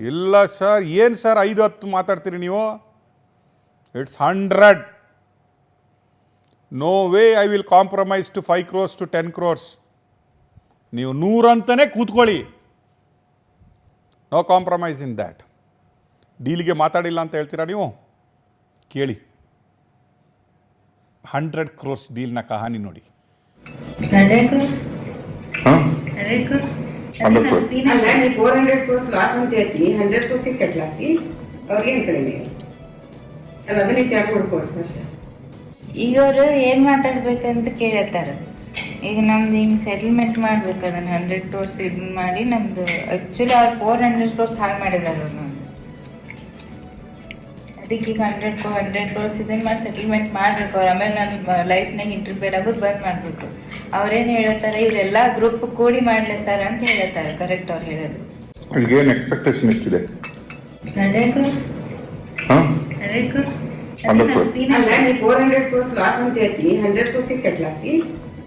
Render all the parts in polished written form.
ಇಲ್ಲ ಸರ್, ಏನು ಸರ್ 5-10 ಮಾತಾಡ್ತೀರಿ ನೀವು? It's 100. No way I will compromise to 5 crores to 10 crores. ನೀವು 100 ಅಂತಲೇ ಕೂತ್ಕೊಳ್ಳಿ. No compromise in that. ಡೀಲಿಗೆ ಮಾತಾಡಿಲ್ಲ ಅಂತ ಹೇಳ್ತೀರಾ ನೀವು? ಕೇಳಿ, 100 crores ಡೀಲ್ನ ಕಹಾನಿ ನೋಡಿ. 100 crores? ಹಾಂ 100 crores? ಅಲ್ಲ, ನೀ 400 crores ಲಾಸ್ ಅಂತ ಹೇಳ್ತೀನಿ, 100 crores ಸೆಟ್ಲ್ ಆಗ್ತಿ, ಅವ್ರಿಗೇನು ಕಡಿಮೆ ಅಲ್ಲ? ಅದನ್ನೇ ಚಾಕ್ ಹುಡ್ಕೊಡ್ತು ಅಷ್ಟೇ. ಈಗ ಅವರು ಏನ್ ಮಾತಾಡ್ಬೇಕಂತ ಕೇಳತ್ತಾರ. ಈಗ ನಮ್ದು ಹಿಂಗ್ ಸೆಟಲ್ಮೆಂಟ್ ಮಾಡ್ಬೇಕು, ಅದನ್ನ 100 crores ಇದನ್ನ ಮಾಡಿ ನಮ್ದು ಆಕ್ಚುಲಿ ಅವ್ರು 400 crores ಹಾಳು ಮಾಡಿದಾರ ನಮ್ದು. ಅದಕ್ಕೆ ಈಗ 100 crores ಇದನ್ನ ಮಾಡಿ ಸೆಟಲ್ಮೆಂಟ್ ಮಾಡ್ಬೇಕು ಅವ್ರು. ಆಮೇಲೆ ನನ್ನ ಲೈಫ್ನಾಗ ಇಂಟರ್ಫಿಯರ್ ಆಗೋದು ಬಂದ್ ಮಾಡ್ಬೇಕು. ಅವ್ರೇನ್ ಹೇಳತ್ತಾರ, ಇವರೆಲ್ಲ ಗ್ರೂಪ್ ಕೂಡಿ ಮಾಡ್ಲತ್ತಾರ ಅಂತ ಹೇಳತ್ತಾರ. ಕರೆಕ್ಟ್ ಅವ್ರು ಹೇಳೋದು. ಏನು ಎಕ್ಸ್ಪೆಕ್ಟೇಷನ್ ಎಷ್ಟಿದೆ? 100 crores? ಹಾಂ 100 crores? ಅಲ್ಲ, ನೀ 400 crores ಲಾಸ್ ಅಂತ ಹೇಳ್ತೀನಿ, 100 crores ಸೆಟ್ಲ್ ಆಗ್ತಿ,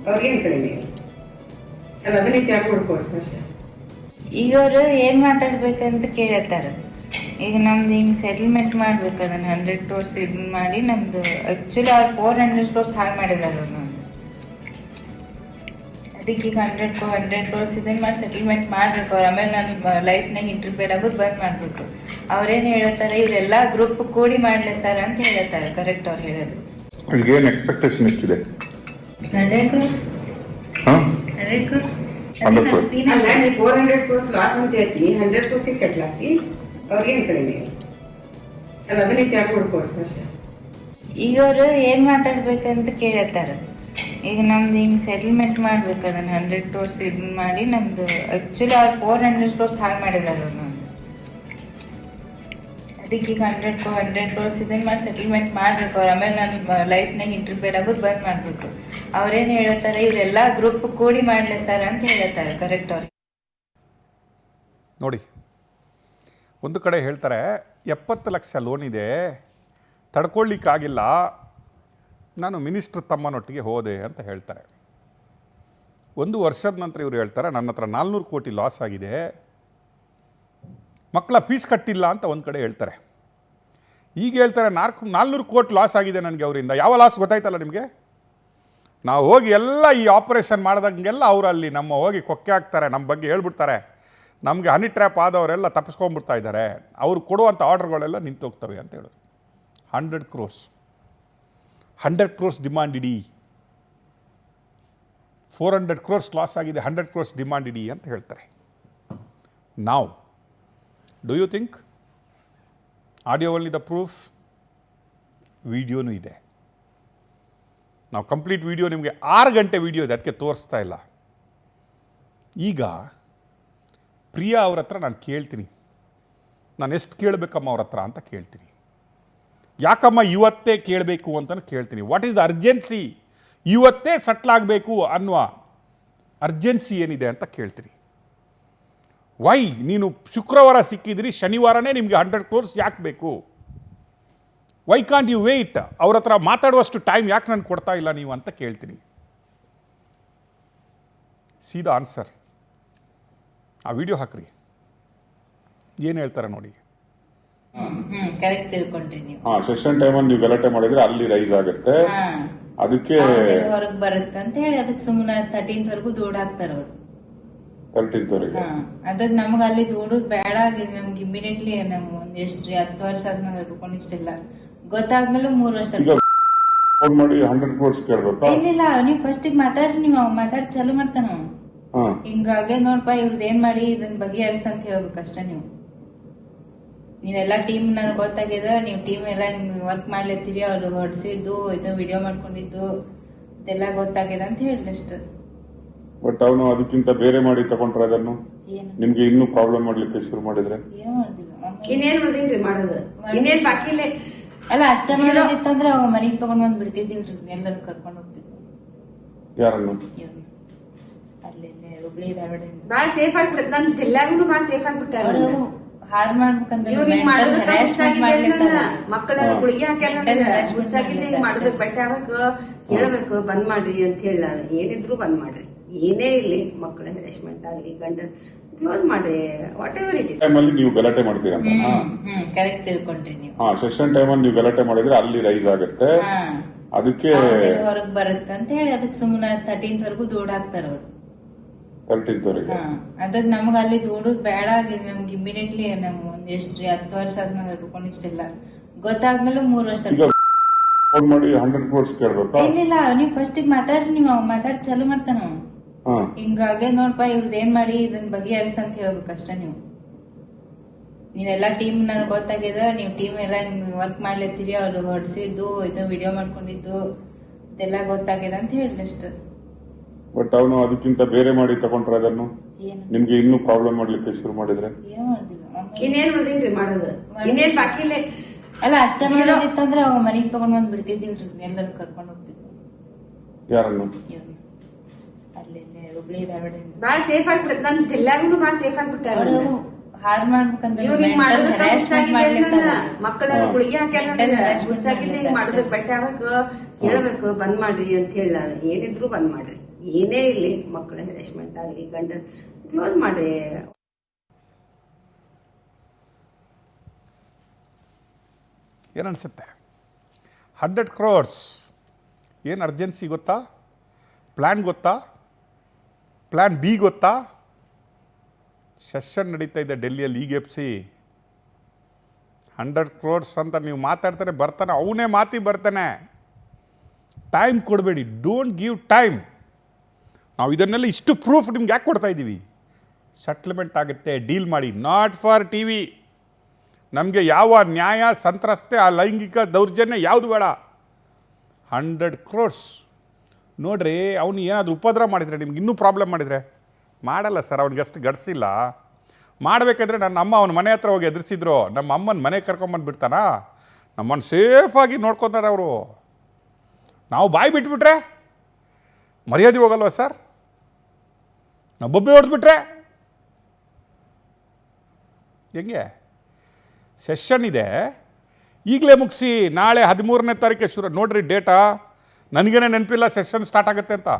ಅವ್ರಿಗೇನು ಕಡಿಮೆ ಅಲ್ಲ? ಅದನ್ನೇ ಚಾಕ್ ಹುಡ್ಕೊಡ್ತು ಅಷ್ಟೇ. ಈಗ ಅವರು ಏನ್ ಮಾತಾಡ್ಬೇಕಂತ ಕೇಳತ್ತಾರ. ಈಗ ನಮ್ದು ಹಿಂಗ್ ಸೆಟಲ್ಮೆಂಟ್ ಮಾಡ್ಬೇಕು, ಅದನ್ನ 100 crores ಇದನ್ನ ಮಾಡಿ ನಮ್ದು ಆಕ್ಚುಲಿ ಅವ್ರು 400 crores ಹಾಳು ಮಾಡಿದಾರ ನಮ್ದು. ಅದಕ್ಕೆ ಈಗ 100 crores ಇದನ್ನ ಮಾಡಿ ಸೆಟಲ್ಮೆಂಟ್ ಮಾಡ್ಬೇಕು ಅವ್ರು. ಆಮೇಲೆ ನನ್ನ ಲೈಫ್ನಾಗ ಇಂಟರ್ಫಿಯರ್ ಆಗೋದು ಬಂದ್ ಮಾಡ್ಬೇಕು. ಅವ್ರೇನ್ ಹೇಳತ್ತಾರ, ಇವರೆಲ್ಲ ಗ್ರೂಪ್ ಕೂಡಿ ಮಾಡ್ಲತ್ತಾರ ಅಂತ ಹೇಳತ್ತಾರ. ಕರೆಕ್ಟ್ ಅವ್ರು ಹೇಳೋದು. ಏನು ಎಕ್ಸ್ಪೆಕ್ಟೇಷನ್ ಎಷ್ಟಿದೆ? 100 crores? ಹಾಂ 100 crores? ಅಲ್ಲ, ನೀ 400 crores ಲಾಸ್ ಅಂತ ಹೇಳ್ತೀನಿ, 100 crores ಸೆಟ್ಲ್ ಆಗ್ತಿ, ಅವ್ರಿಗೇನು ಕಡಿಮೆ ಅಲ್ಲ? ಅದನ್ನೇ ಚಾಕ್ ಹುಡ್ಕೊಡ್ತು ಅಷ್ಟೇ. ಈಗ ಅವರು ಏನ್ ಮಾತಾಡ್ಬೇಕಂತ ಕೇಳತ್ತಾರ. ಈಗ ನಮ್ದು ಹಿಂಗ್ ಸೆಟಲ್ಮೆಂಟ್ ಮಾಡ್ಬೇಕು, ಅದನ್ನ 100 crores ಇದನ್ನ ಮಾಡಿ ನಮ್ದು ಆಕ್ಚುಲಿ ಅವ್ರು 400 crores ಹಾಳು ಮಾಡಿದಾರ ನಮ್ದು. ಅದಕ್ಕೆ ಈಗ 100 crores ಇದನ್ನ ಮಾಡಿ ಸೆಟಲ್ಮೆಂಟ್ ಮಾಡ್ಬೇಕು ಅವ್ರು. ಆಮೇಲೆ ನನ್ನ ಲೈಫ್ನಾಗ ಇಂಟರ್ಫಿಯರ್ ಆಗೋದು ಬಂದ್ ಮಾಡ್ಬೇಕು. ಅವ್ರೇನ್ ಹೇಳತ್ತಾರ, ಇವರೆಲ್ಲ ಗ್ರೂಪ್ ಕೂಡಿ ಮಾಡ್ಲತ್ತಾರ ಅಂತ ಹೇಳತ್ತಾರ. ಕರೆಕ್ಟ್ ಅವ್ರು ನೋಡಿ, ಒಂದು ಕಡೆ ಹೇಳ್ತಾರೆ 70 ಲಕ್ಷ ಲೋನ್ ಇದೆ, ತಡ್ಕೊಳ್ಳಿಕ್ಕಾಗಿಲ್ಲ, ನಾನು ಮಿನಿಸ್ಟ್ರ್ ತಮ್ಮನೊಟ್ಟಿಗೆ ಹೋದೆ ಅಂತ ಹೇಳ್ತಾರೆ. 1 ವರ್ಷದ ನಂತರ ಇವರು ಹೇಳ್ತಾರೆ, ನನ್ನ ಹತ್ರ 400 ಕೋಟಿ ಲಾಸ್ ಆಗಿದೆ, ಮಕ್ಕಳ ಫೀಸ್ ಕಟ್ಟಿಲ್ಲ ಅಂತ ಒಂದು ಕಡೆ ಹೇಳ್ತಾರೆ. ಈಗ ಹೇಳ್ತಾರೆ 400 ಕೋಟಿ ಲಾಸ್ ಆಗಿದೆ ನನಗೆ ಅವರಿಂದ. ಯಾವ ಲಾಸ್ ಗೊತ್ತಾಯ್ತಲ್ಲ ನಿಮಗೆ? ನಾವು ಹೋಗಿ ಎಲ್ಲ ಈ ಆಪರೇಷನ್ ಮಾಡಿದಂಗೆಲ್ಲ ಅವರು ಅಲ್ಲಿ ನಮ್ಮ ಹೋಗಿ ಕೊಕ್ಕೆ ಹಾಕ್ತಾರೆ, ನಮ್ಮ ಬಗ್ಗೆ ಹೇಳ್ಬಿಡ್ತಾರೆ, ನಮಗೆ ಹನಿ ಟ್ರ್ಯಾಪ್ ಆದವರೆಲ್ಲ ತಪ್ಪಿಸ್ಕೊಂಡ್ಬಿಡ್ತಾ ಇದ್ದಾರೆ, ಅವ್ರು ಕೊಡುವಂಥ ಆರ್ಡ್ರ್ಗಳೆಲ್ಲ ನಿಂತೋಗ್ತವೆ ಅಂತ ಹೇಳೋದು. 100 crores 100 crores ಡಿಮಾಂಡ್ ಇಡಿ, 400 crores ಲಾಸ್ ಆಗಿದೆ, 100 crores ಡಿಮಾಂಡ್ ಇಡಿ ಅಂತ ಹೇಳ್ತಾರೆ. ನಾವು do you think audio only the proof? ವಿಡಿಯೋನೂ ಇದೆ. ನಾವು ಕಂಪ್ಲೀಟ್ ವಿಡಿಯೋ ನಿಮಗೆ 6 ಗಂಟೆ ವಿಡಿಯೋ ಇದೆ, ಅದಕ್ಕೆ ತೋರಿಸ್ತಾ ಇಲ್ಲ. ಈಗ ಪ್ರಿಯಾ ಅವ್ರ ಹತ್ರ ನಾನು ಕೇಳ್ತೀನಿ, ನಾನು ಎಷ್ಟು ಕೇಳಬೇಕಮ್ಮ ಅವ್ರ ಹತ್ರ ಅಂತ ಕೇಳ್ತೀನಿ. ಯಾಕಮ್ಮ ಇವತ್ತೇ ಕೇಳಬೇಕು ಅಂತ ಕೇಳ್ತೀನಿ. What is the urgency? ಇವತ್ತೇ ಸಟ್ಲಾಗಬೇಕು ಅನ್ನುವ ಅರ್ಜೆನ್ಸಿ ಏನಿದೆ ಅಂತ ಕೇಳ್ತೀನಿ. ವೈ ನೀನು ಶುಕ್ರವಾರ ಸಿಕ್ಕಿದ್ರಿ, ಶನಿವಾರನೇ ನಿಮಗೆ 100 crores ಯಾಕೆ ಬೇಕು? Why can't you wait? ಅವ್ರ ಹತ್ರ ಮಾತಾಡುವಷ್ಟು ಟೈಮ್ ಯಾಕೆ ನಾನು ಕೊಡ್ತಾ ಇಲ್ಲ ನೀವು ಅಂತ ಕೇಳ್ತೀನಿ. ಸೀದಾ ಆನ್ಸರ್. ಆ ವಿಡಿಯೋ ಹಾಕ್ರಿ, ಏನು ಹೇಳ್ತಾರೆ ನೋಡಿ. ಕರೆಕ್ಟ್ ತಿಳ್ಕೊಂಡ್ರಿ ನೀವು. ಸೆಷನ್ ಟೈಮಲ್ಲಿ ನೀವು ಗಲಾಟೆ ಮಾಡಿದ್ರೆ ಅಲ್ಲಿ ರೈಸ್ ಆಗುತ್ತೆ, ಅದಕ್ಕೆ ಹೊರಗ್ ಬರುತ್ತೆ ಅಂತ ಹೇಳಿ ಅದಕ್ಕೆ ಸುಮ್ಮನೆ 13th ವರೆಗೂ ದೂಡ್ ಹಾಕ್ತಾರ ಅವ್ರು. 13th ವರೆಗೆ ಅದಕ್ಕೆ ನಮ್ಗ ಅಲ್ಲಿ ದೂಡುದ್ ಬೇಡ, ನಮ್ಗೆ ಇಮಿಡಿಯೇಟ್ಲಿ ನಮ್ಗೆ ಒಂದ್ ಎಷ್ಟು 10 ವರ್ಷ ಆದ್ಮೇಲೆ ಹಿಡ್ಕೊಂಡು ಇಷ್ಟಿಲ್ಲ ಗೊತ್ತಾದ್ಮೇಲೆ 3 ವರ್ಷ ಫೋನ್ ಮಾಡಿ 100 crores ಕೇಳ್ಬೇಕಾ? ಇಲ್ಲ, ನೀವ್ ಫಸ್ಟ್ ಮಾತಾಡ್ರಿ, ನೀವು ಮಾತಾಡಿ ಚಾಲು ಮಾಡ್ತಾನ ಹಿಂಗಾಗೆ ನೋಡ್ಪಾ ಇವ್ರದ್ದು ಏನ್ ಮಾಡಿ ಇದನ್ನ ಬಗೆಹರಿಸ ಅಂತ ಹೇಳ್ಬೇಕಷ್ಟ. ನೀವೆಲ್ಲ ಟೀಮ್ ನನ್ಗೆ ಗೊತ್ತಾಗಿದೆ, ನೀವು ಟೀಮ್ ಎಲ್ಲ ಹಿಂಗ್ ವರ್ಕ್ ಮಾಡ್ಲತ್ತೀರಿ, ಅವ್ರು ಹೊಡ್ಸಿದ್ದು ಇದು ವಿಡಿಯೋ ಮಾಡ್ಕೊಂಡಿದ್ದು ಇದೆಲ್ಲ ಗೊತ್ತಾಗಿದೆ ಅಂತ ಹೇಳಿ ಅಷ್ಟು. ಬಟ್ ಅವನು ಅದಕ್ಕಿಂತ ಬೇರೆ ಮಾಡಿ ತಗೊಂಡ್ರೆ ಅದನ್ನು ನಿಮ್ಗೆ ಇನ್ನೂ ಪ್ರಾಬ್ಲಮ್ ಮಾಡ್ಲಿಕ್ಕೆ ಶುರು ಮಾಡಿದ್ರೆ ಏನು ಮಾಡ್ತಿಲ್ಲ. ಇನ್ನೇನ್ ಮಾಡಿದ್ರಿ ಮಾಡೋದು? ಇನ್ನೇನ್ ಬಾಕಿ ಇಲ್ಲ ಅಲ್ಲ, ಅಷ್ಟ ಮಾಡೋದಿತ್ತಂದ್ರೆ ಅವ ಮನೆಗೆ ತಗೊಂಡ್ ಬಂದ್ ಬಿಡ್ತಿದ್ದಿಲ್ರಿ, ಎಲ್ಲರೂ ಕರ್ಕೊಂಡು ಹೋಗ್ತಿದ್ವಿ. ಯಾರನ್ನು? ಅಲ್ಲಿ ಹುಬ್ಳಿ ಧಾರವಾಡ ಬಾಳ ಸೇಫ್ ಆಗ್ಬಿಡುತ್ತೆ. ನನ್ ಎಲ್ಲಾರು ಬಾಳ ಸೇಫ್ ಆಗ್ಬಿಟ್ಟಾರ. ಹಾರ್ ಮಾಡ್ಬೇಕಂದ್ರೆ ಮಕ್ಕಳ ಗುಳಿಗೆ ಹಾಕಿ ಮಾಡೋದಕ್ ಬಟ್ಟೆ ಆಗ್ಬೇಕು, ಹೇಳ್ಬೇಕು ಬಂದ್ ಮಾಡ್ರಿ ಅಂತ ಹೇಳಿ. ನಾನು ಏನಿದ್ರು ಬಂದ್ ಮಾಡ್ರಿ, ಏನೇ ಇರ್ಲಿ, ಮಕ್ಕಳ ಹ್ಯಾರೆಸ್ಮೆಂಟ್ ಆಗ್ಲಿ, ಕ್ಲೋಸ್ ಮಾಡ್ರಿ ವಾಟ್ ಎವರ್ ಇಟ್ ಇಸ್. ಟೈಮಲ್ಲಿ ನೀವು ಗಲಾಟೆ ಮಾಡ್ತೀರಂತ. ಕರೆಕ್ಟ್ ತಿಳ್ಕೊಂಡ್ರಿ ನೀವು. ಹಾ, ಸೆಷನ್ ಟೈಮಲ್ಲಿ ನೀವು ಗಲಾಟೆ ಮಾಡಿದ್ರೆ ಅಲ್ಲಿ ರೈಸ್ ಆಗುತ್ತೆ. ಅದಕ್ಕೆ ಹೊರಗ್ ಬರುತ್ತೆ ಅಂತ ಹೇಳಿ ಅದಕ್ಕೆ ಸುಮ್ಮನೆ 13th ವರೆಗೂ ದೂಡ ಹಾಕ್ತಾರ ಅವ್ರು. 13th ವರೆಗೆ. ಅದಕ್ಕೆ ನಮ್ಗೆ ಅಲ್ಲಿ ದೂಡುದ್ ಬೇಡ, ನಮ್ಗೆ ಇಮಿಡಿಯೇಟ್ಲಿ ನಮ್ಗೆ ಒಂದ್ ಎಷ್ಟು 10 ವರ್ಷ ಆದ್ಮೇಲೆ ಹಿಡ್ಕೊಂಡು ಇಷ್ಟೆಲ್ಲ ಗೊತ್ತಾದ್ಮೇಲೆ 3 ವರ್ಷ ಫೋನ್ ಮಾಡಿ 100 crores ಕೇಳ್ಬೇಕಾ? ಇಲ್ಲ ನೀವ್ ಫಸ್ಟ್ ಮಾತಾಡ್ರಿ, ನೀವು ಮಾತಾಡಿ ಚಾಲು ಮಾಡ್ತಾನ ಹಿಂಗಾಗೆ ನೋಡ್ಪ ಇವ್ರದ್ದು ಏನ್ ಮಾಡಿ ಇದನ್ನ ಬಗೆಹರಿಸ ಅಂತ ಹೇಳ್ಬೇಕು ಅಷ್ಟೇ. ನೀವೆಲ್ಲ ಟೀಮ್ ನನ್ಗೆ ಗೊತ್ತಾಗ್ಯದ, ನೀವು ಟೀಮ್ ಎಲ್ಲ ಹಿಂಗ್ ವರ್ಕ್ ಮಾಡ್ಲತ್ತೀರಿ, ಅವ್ರು ಹೊಡ್ಸಿದ್ದು ಇದು ವಿಡಿಯೋ ಮಾಡ್ಕೊಂಡಿದ್ದು ಇದೆಲ್ಲ ಗೊತ್ತಾಗ್ಯದ ಅಂತ ಹೇಳಿ ಅಷ್ಟು. ಬಟ್ ಅವನು ಅದಕ್ಕಿಂತ ಬೇರೆ ಮಾಡಿ ತಗೊಂಡ್ರೆ ಅದನ್ನು ನಿಮ್ಗೆ ಇನ್ನೂ ಪ್ರಾಬ್ಲಮ್ ಮಾಡ್ಲಿಕ್ಕೆ ಶುರು ಮಾಡಿದ್ರೆ ಏನು ಮಾಡ್ದಿಲ್ಲ. ಇನ್ನೇನ್ ಉಳಿದೈತ್ರಿ ಮಾಡೋದು, ಇನ್ನೇನ್ ಬಾಕಿ ಇಲ್ಲ. ಅಲ್ಲ ಅಷ್ಟ ಮಾಡೋದಿತ್ತಂದ್ರೆ ಅವ್ ಮನಿಗ್ ತಗೊಂಡ್ ಬಂದ್ ಬಿಡ್ತಿದ್ದಿಲ್ರಿ, ಎಲ್ಲರೂ ಕರ್ಕೊಂಡ್ ಹೋಗ್ತಿದ್ವಿ. ಯಾರನ್ನು? ಅಲ್ಲಿ ಹುಬ್ಳಿ ಧಾರವಾಡ ಬಾಳ ಸೇಫ್ ಆಗ್ಬಿಡುತ್ತೆ. ನನ್ ಎಲ್ಲಾರು ಬಾಳ ಸೇಫ್ ಆಗ್ಬಿಟ್ಟಾರ. ಹಾರ್ ಮಾಡ್ಬೇಕಂದ್ರೆ ಮಕ್ಕಳ ಗುಳಿಗೆ ಹಾಕ್ಯಾರ ಮಾಡೋದಕ್ ಬಟ್ಟೆ ಆಗ್ಬೇಕು, ಹೇಳ್ಬೇಕು ಬಂದ್ ಮಾಡ್ರಿ ಅಂತ ಹೇಳಿ ನಾನು ಏನಿದ್ರು ಬಂದ್ ಮಾಡ್ರಿ, ಏನೇ ಇರ್ಲಿ ಮಕ್ಕಳ ಹ್ಯಾರೆಸ್ಮೆಂಟ್ ಆಗ್ಲಿ ಗಂಡ ಕ್ಲೋಸ್ ಮಾಡ್ರಿ. ಏನನ್ಸುತ್ತೆ 100 crores ಏನು ಅರ್ಜೆನ್ಸಿ ಗೊತ್ತಾ? ಪ್ಲ್ಯಾನ್ ಗೊತ್ತಾ? ಪ್ಲ್ಯಾನ್ ಬಿ ಗೊತ್ತಾ? ಸೆಷನ್ ನಡೀತಾ ಇದೆ ಡೆಲ್ಲಿಯಲ್ಲಿ EGFC 100 crores ಅಂತ ನೀವು ಮಾತಾಡ್ತಾನೆ ಬರ್ತಾನೆ, ಅವನೇ ಮಾತಿ ಬರ್ತಾನೆ. ಟೈಮ್ ಕೊಡಬೇಡಿ, ಡೋಂಟ್ ಗಿವ್ ಟೈಮ್. ನಾವು ಇದನ್ನೆಲ್ಲ ಇಷ್ಟು ಪ್ರೂಫ್ ನಿಮ್ಗೆ ಯಾಕೆ ಕೊಡ್ತಾ ಇದ್ದೀವಿ? ಸೆಟ್ಲ್ಮೆಂಟ್ ಆಗುತ್ತೆ, ಡೀಲ್ ಮಾಡಿ. Not for TV. ನಮಗೆ ಯಾವ ನ್ಯಾಯ ಸಂತ್ರಸ್ತೆ ಆ ಲೈಂಗಿಕ ದೌರ್ಜನ್ಯ ಯಾವುದು ಬೇಡ. 100 crores ನೋಡ್ರಿ. ಅವನು ಏನಾದರೂ ಉಪದ್ರ ಮಾಡಿದರೆ ನಿಮ್ಗೆ ಇನ್ನೂ ಪ್ರಾಬ್ಲಮ್ ಮಾಡಿದರೆ ಮಾಡಲ್ಲ ಸರ್, ಅವ್ನಿಗೆ ಅಷ್ಟು ಗಡ್ಸಿಲ್ಲ. ಮಾಡಬೇಕಾದ್ರೆ ನನ್ನ ಅಮ್ಮ ಅವನ ಮನೆ ಹತ್ರ ಹೋಗಿ ಎದುರಿಸಿದ್ರು, ನಮ್ಮ ಅಮ್ಮನ ಮನೆಗೆ ಕರ್ಕೊಂಬಂದು ಬಿಡ್ತಾನಾ? ನಮ್ಮನ್ನು ಸೇಫಾಗಿ ನೋಡ್ಕೊತಾರೆ ಅವರು. ನಾವು ಬಾಯಿ ಬಿಟ್ಬಿಟ್ರೆ ಮರ್ಯಾದೆ ಹೋಗಲ್ವ ಸರ್? ನಾವು ಬೊಬ್ಬೆ ಹೊಡೆದ್ಬಿಟ್ರೆ ಹೆಂಗೆ? ಸೆಷನ್ ಇದೆ, ಈಗಲೇ ಮುಗಿಸಿ ನಾಳೆ 13ನೇ ತಾರೀಕೆ ಶುರು. ನೋಡ್ರಿ ಡೇಟಾ, ನನಗೇನೆ ನೆನಪಿಲ್ಲ ಸೆಷನ್ ಸ್ಟಾರ್ಟ್ ಆಗುತ್ತೆ ಅಂತ.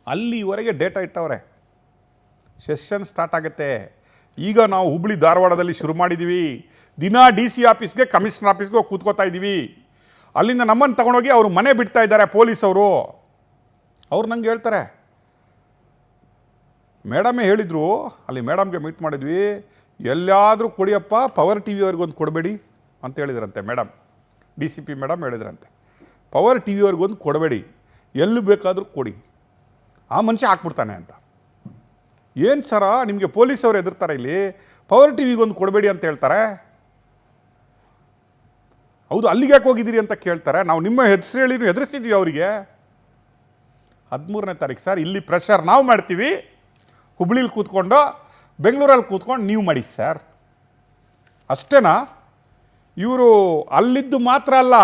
ಅಲ್ಲಿವರೆಗೆ ಡೇಟಾ ಇಟ್ಟವ್ರೆ. ಸೆಷನ್ ಸ್ಟಾರ್ಟ್ ಆಗುತ್ತೆ. ಈಗ ನಾವು ಹುಬ್ಳಿ ಧಾರವಾಡದಲ್ಲಿ ಶುರು ಮಾಡಿದ್ದೀವಿ. ದಿನ DC ಆಫೀಸ್ಗೆ ಕಮಿಷನರ್ ಆಫೀಸ್ಗೆ ಹೋಗಿ ಕೂತ್ಕೋತಾ ಇದ್ದೀವಿ. ಅಲ್ಲಿಂದ ನಮ್ಮನ್ನು ತಗೊಂಡೋಗಿ ಅವರು ಮನೆ ಬಿಡ್ತಾ ಇದ್ದಾರೆ ಪೊಲೀಸವರು. ಅವ್ರು ನಂಗೆ ಹೇಳ್ತಾರೆ, ಮೇಡಮೇ ಹೇಳಿದರು, ಅಲ್ಲಿ ಮೇಡಮ್ಗೆ ಮೀಟ್ ಮಾಡಿದ್ವಿ, ಎಲ್ಲಾದರೂ ಕೊಡಿಯಪ್ಪ, ಪವರ್ TV ಅವ್ರಿಗೊಂದು ಕೊಡಬೇಡಿ ಅಂತ ಹೇಳಿದ್ರಂತೆ ಮೇಡಮ್. DCP ಮೇಡಮ್ ಹೇಳಿದ್ರಂತೆ, ಪವರ್ TV ಅವ್ರಿಗೊಂದು ಕೊಡಬೇಡಿ, ಎಲ್ಲಿ ಬೇಕಾದರೂ ಕೊಡಿ, ಆ ಮನುಷ್ಯ ಹಾಕ್ಬಿಡ್ತಾನೆ ಅಂತ. ಏನು ಸರ ನಿಮಗೆ ಪೊಲೀಸವ್ರು ಎದುರ್ತಾರೆ, ಇಲ್ಲಿ ಪವರ್ TVಗೊಂದು ಕೊಡಬೇಡಿ ಅಂತ ಹೇಳ್ತಾರೆ. ಹೌದು, ಅಲ್ಲಿಗೆ ಯಾಕೆ ಹೋಗಿದ್ದೀರಿ ಅಂತ ಕೇಳ್ತಾರೆ. ನಾವು ನಿಮ್ಮ ಹೆಸರು ಹೇಳಿ ಎದುರಿಸಿದ್ವಿ ಅವರಿಗೆ. 13ನೇ ತಾರೀಕು ಸರ್, ಇಲ್ಲಿ ಪ್ರೆಷರ್ ನಾವು ಮಾಡ್ತೀವಿ, ಹುಬ್ಳಿಲಿ ಕೂತ್ಕೊಂಡು ಬೆಂಗಳೂರಲ್ಲಿ ಕೂತ್ಕೊಂಡು ನೀವು ಮಾಡಿ ಸರ್, ಅಷ್ಟೇನಾ? ಇವರು ಅಲ್ಲಿದ್ದು ಮಾತ್ರ ಅಲ್ಲ,